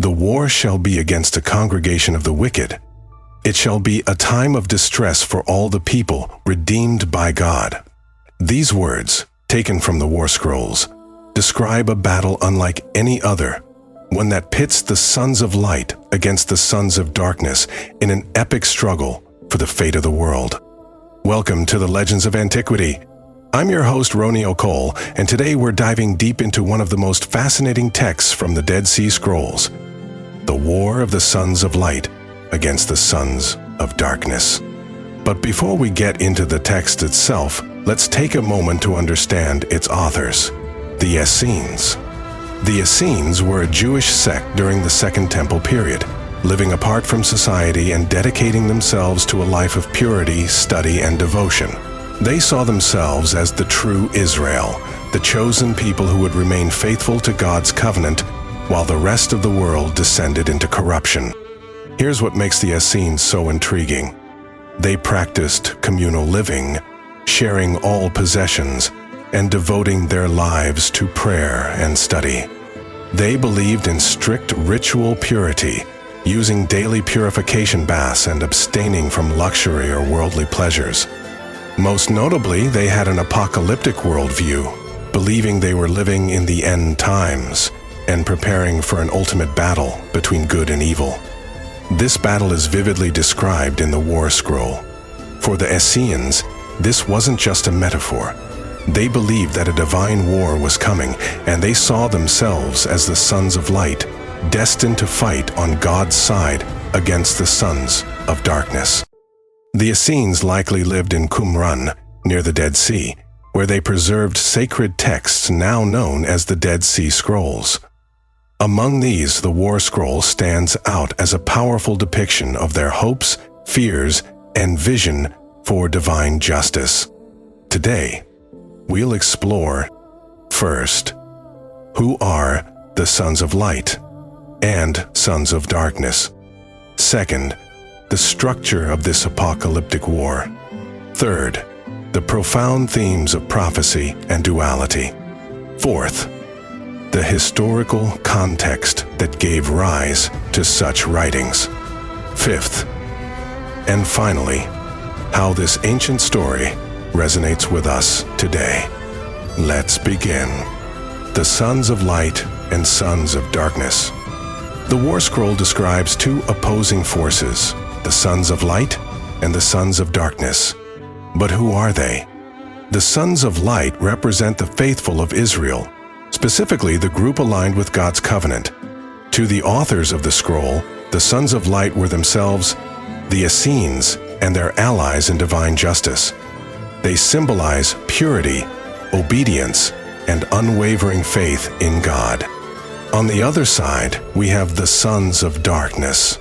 The war shall be against a congregation of the wicked. It shall be a time of distress for all the people, redeemed by God. These words, taken from the War Scrolls, describe a battle unlike any other, one that pits the sons of light against the sons of darkness in an epic struggle for the fate of the world. Welcome to the Legends of Antiquity. I'm your host, Ronnie O'Cole, and today we're diving deep into one of the most fascinating texts from the Dead Sea Scrolls, the War of the Sons of Light against the Sons of Darkness. But before we get into the text itself, let's take a moment to understand its authors, the Essenes. The Essenes were a Jewish sect during the Second Temple period, living apart from society and dedicating themselves to a life of purity, study, and devotion. They saw themselves as the true Israel, the chosen people who would remain faithful to God's covenant while the rest of the world descended into corruption. Here's what makes the Essenes so intriguing. They practiced communal living, sharing all possessions, and devoting their lives to prayer and study. They believed in strict ritual purity, using daily purification baths and abstaining from luxury or worldly pleasures. Most notably, they had an apocalyptic worldview, believing they were living in the end times and preparing for an ultimate battle between good and evil. This battle is vividly described in the War Scroll. For the Essenes, this wasn't just a metaphor. They believed that a divine war was coming, and they saw themselves as the sons of light, destined to fight on God's side against the sons of darkness. The Essenes likely lived in Qumran, near the Dead Sea, where they preserved sacred texts now known as the Dead Sea Scrolls. Among these, the War Scroll stands out as a powerful depiction of their hopes, fears, and vision for divine justice. Today, we'll explore, first, who are the sons of light and sons of darkness. Second, the structure of this apocalyptic war. Third, the profound themes of prophecy and duality. Fourth, the historical context that gave rise to such writings. Fifth, and finally, how this ancient story resonates with us today. Let's begin. The Sons of Light and Sons of Darkness. The War Scroll describes two opposing forces, the Sons of Light and the Sons of Darkness. But who are they? The Sons of Light represent the faithful of Israel, specifically the group aligned with God's covenant. To the authors of the scroll, the Sons of Light were themselves the Essenes and their allies in divine justice. They symbolize purity, obedience, and unwavering faith in God. On the other side, we have the Sons of Darkness.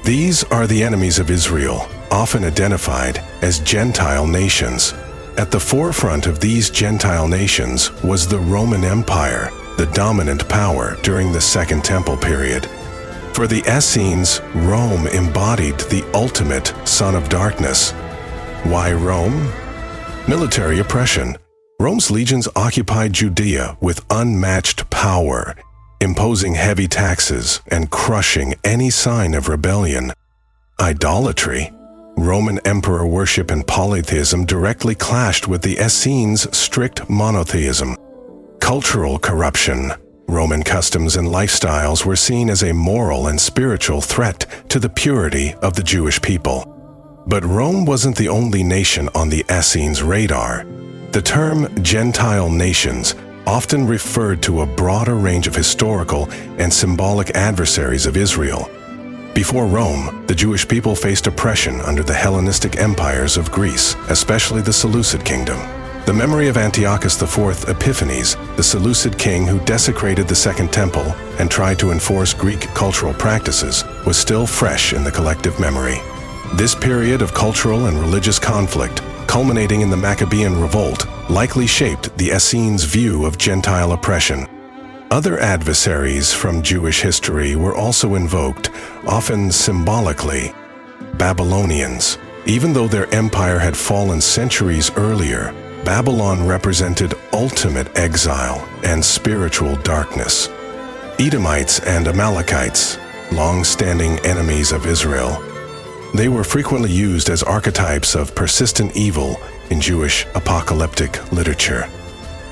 These are the enemies of Israel, often identified as Gentile nations. At the forefront of these Gentile nations was the Roman Empire, the dominant power during the Second Temple period. For the Essenes, Rome embodied the ultimate son of darkness. Why Rome? Military oppression. Rome's legions occupied Judea with unmatched power, imposing heavy taxes and crushing any sign of rebellion. Idolatry. Roman emperor worship and polytheism directly clashed with the Essenes' strict monotheism. Cultural corruption. Roman customs and lifestyles were seen as a moral and spiritual threat to the purity of the Jewish people. But Rome wasn't the only nation on the Essenes' radar. The term Gentile nations often referred to a broader range of historical and symbolic adversaries of Israel. Before Rome, the Jewish people faced oppression under the Hellenistic empires of Greece, especially the Seleucid kingdom. The memory of Antiochus IV Epiphanes, the Seleucid king who desecrated the Second Temple and tried to enforce Greek cultural practices, was still fresh in the collective memory. This period of cultural and religious conflict, culminating in the Maccabean revolt, likely shaped the Essenes' view of Gentile oppression. Other adversaries from Jewish history were also invoked, often symbolically. Babylonians. Even though their empire had fallen centuries earlier, Babylon represented ultimate exile and spiritual darkness. Edomites and Amalekites, long-standing enemies of Israel. They were frequently used as archetypes of persistent evil in Jewish apocalyptic literature.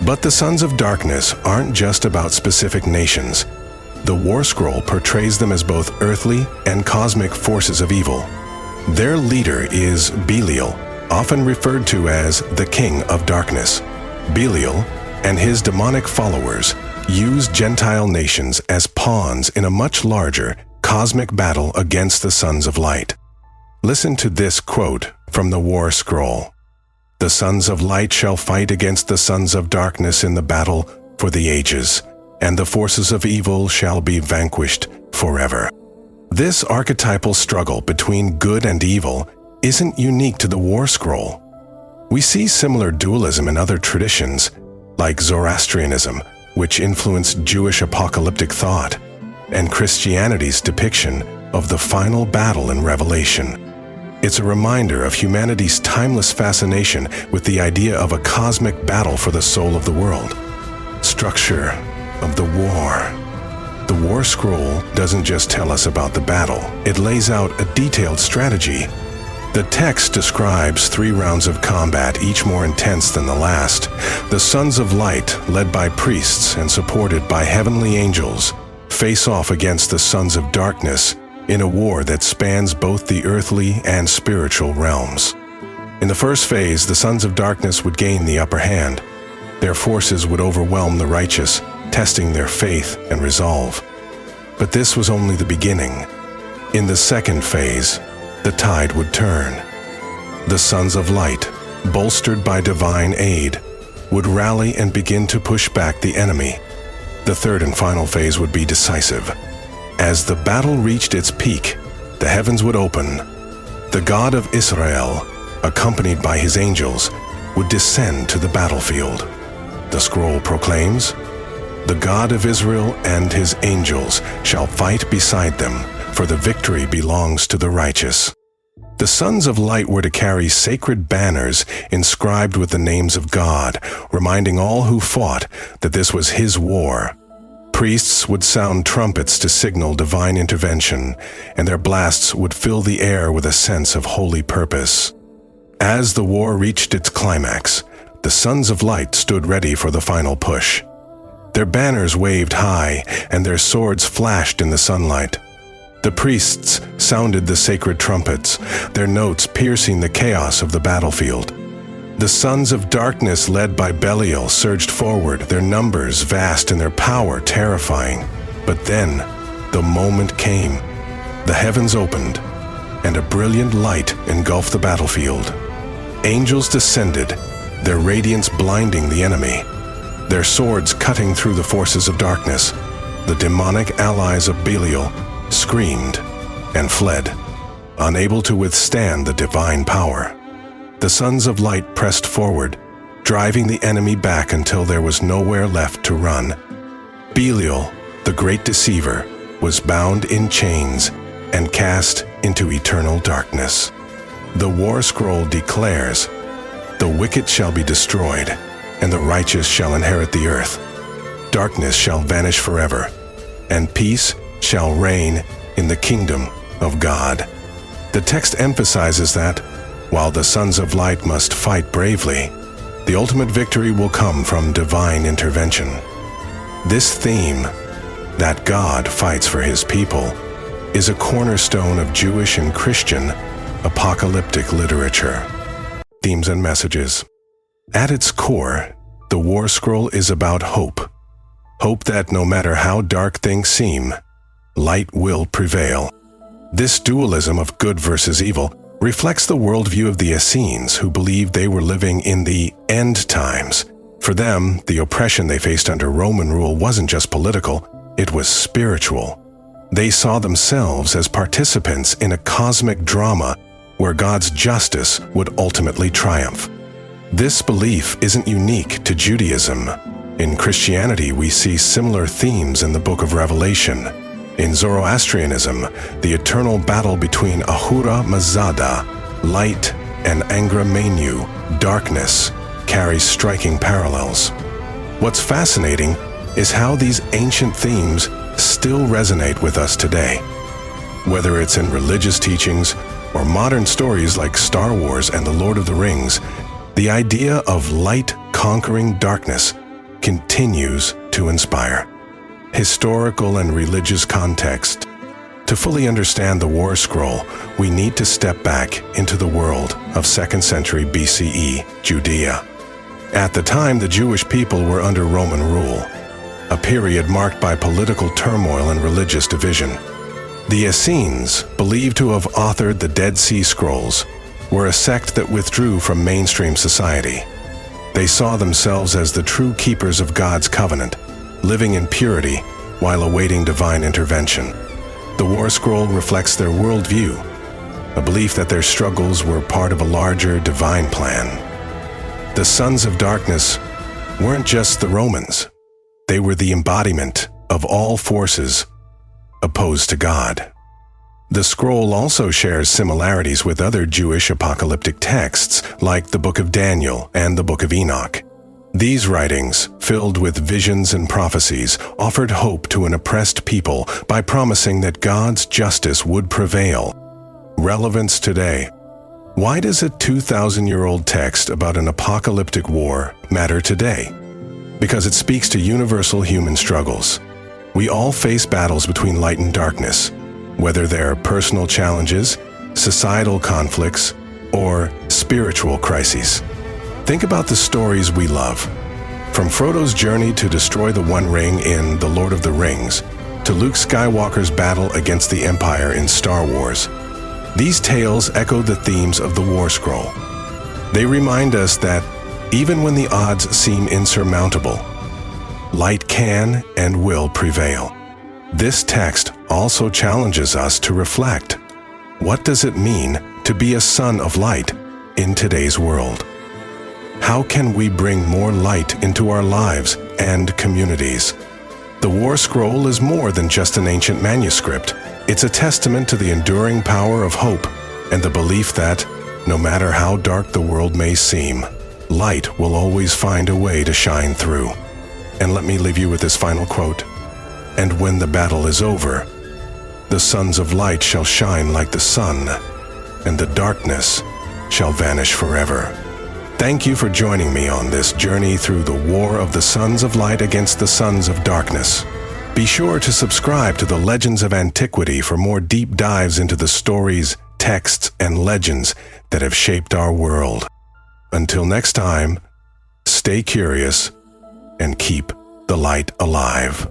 But the sons of darkness aren't just about specific nations. The War Scroll portrays them as both earthly and cosmic forces of evil. Their leader is Belial, often referred to as the King of Darkness. Belial and his demonic followers use Gentile nations as pawns in a much larger cosmic battle against the sons of light. Listen to this quote from the War Scroll. "The sons of light shall fight against the sons of darkness in the battle for the ages, and the forces of evil shall be vanquished forever." This archetypal struggle between good and evil isn't unique to the War Scroll. We see similar dualism in other traditions, like Zoroastrianism, which influenced Jewish apocalyptic thought, and Christianity's depiction of the final battle in Revelation. It's a reminder of humanity's timeless fascination with the idea of a cosmic battle for the soul of the world. Structure of the war. The War Scroll doesn't just tell us about the battle, it lays out a detailed strategy. The text describes 3 rounds of combat, each more intense than the last. The Sons of Light, led by priests and supported by heavenly angels, face off against the Sons of Darkness in a war that spans both the earthly and spiritual realms. In the first phase, the Sons of Darkness would gain the upper hand. Their forces would overwhelm the righteous, testing their faith and resolve. But this was only the beginning. In the second phase, the tide would turn. The Sons of Light, bolstered by divine aid, would rally and begin to push back the enemy. The third and final phase would be decisive. As the battle reached its peak, the heavens would open. The God of Israel, accompanied by his angels, would descend to the battlefield. The scroll proclaims, "The God of Israel and his angels shall fight beside them, for the victory belongs to the righteous." The Sons of Light were to carry sacred banners inscribed with the names of God, reminding all who fought that this was his war. Priests would sound trumpets to signal divine intervention, and their blasts would fill the air with a sense of holy purpose. As the war reached its climax, the Sons of Light stood ready for the final push. Their banners waved high, and their swords flashed in the sunlight. The priests sounded the sacred trumpets, their notes piercing the chaos of the battlefield. The Sons of Darkness, led by Belial, surged forward, their numbers vast and their power terrifying. But then, the moment came. The heavens opened, and a brilliant light engulfed the battlefield. Angels descended, their radiance blinding the enemy, their swords cutting through the forces of darkness. The demonic allies of Belial screamed and fled, unable to withstand the divine power. The Sons of Light pressed forward, driving the enemy back until there was nowhere left to run. Belial, the great deceiver, was bound in chains and cast into eternal darkness. The War Scroll declares, "The wicked shall be destroyed, and the righteous shall inherit the earth. Darkness shall vanish forever, and peace shall reign in the kingdom of God." The text emphasizes that, while the Sons of Light must fight bravely, the ultimate victory will come from divine intervention. This theme, that God fights for his people, is a cornerstone of Jewish and Christian apocalyptic literature. Themes and messages. At its core, the War Scroll is about hope. Hope that no matter how dark things seem, light will prevail. This dualism of good versus evil reflects the worldview of the Essenes, who believed they were living in the end times. For them, the oppression they faced under Roman rule wasn't just political, it was spiritual. They saw themselves as participants in a cosmic drama where God's justice would ultimately triumph. This belief isn't unique to Judaism. In Christianity, we see similar themes in the book of Revelation. In Zoroastrianism, the eternal battle between Ahura Mazda, light, and Angra Mainyu, darkness, carries striking parallels. What's fascinating is how these ancient themes still resonate with us today. Whether it's in religious teachings or modern stories like Star Wars and The Lord of the Rings, the idea of light conquering darkness continues to inspire. Historical and religious context. To fully understand the War Scroll, we need to step back into the world of 2nd century BCE Judea. At the time, the Jewish people were under Roman rule, a period marked by political turmoil and religious division. The Essenes, believed to have authored the Dead Sea Scrolls, were a sect that withdrew from mainstream society. They saw themselves as the true keepers of God's covenant, living in purity while awaiting divine intervention. The War Scroll reflects their worldview, a belief that their struggles were part of a larger divine plan. The sons of darkness weren't just the Romans. They were the embodiment of all forces opposed to God. The scroll also shares similarities with other Jewish apocalyptic texts like the Book of Daniel and the Book of Enoch. These writings, filled with visions and prophecies, offered hope to an oppressed people by promising that God's justice would prevail. Relevance today. Why does a 2,000-year-old text about an apocalyptic war matter today? Because it speaks to universal human struggles. We all face battles between light and darkness, whether they're personal challenges, societal conflicts, or spiritual crises. Think about the stories we love. From Frodo's journey to destroy the One Ring in The Lord of the Rings, to Luke Skywalker's battle against the Empire in Star Wars. These tales echo the themes of the War Scroll. They remind us that even when the odds seem insurmountable, light can and will prevail. This text also challenges us to reflect. What does it mean to be a son of light in today's world? How can we bring more light into our lives and communities? The War Scroll is more than just an ancient manuscript. It's a testament to the enduring power of hope and the belief that, no matter how dark the world may seem, light will always find a way to shine through. And let me leave you with this final quote. "And when the battle is over, the sons of light shall shine like the sun, and the darkness shall vanish forever." Thank you for joining me on this journey through the war of the sons of light against the sons of darkness. Be sure to subscribe to the Legends of Antiquity for more deep dives into the stories, texts, and legends that have shaped our world. Until next time, stay curious and keep the light alive.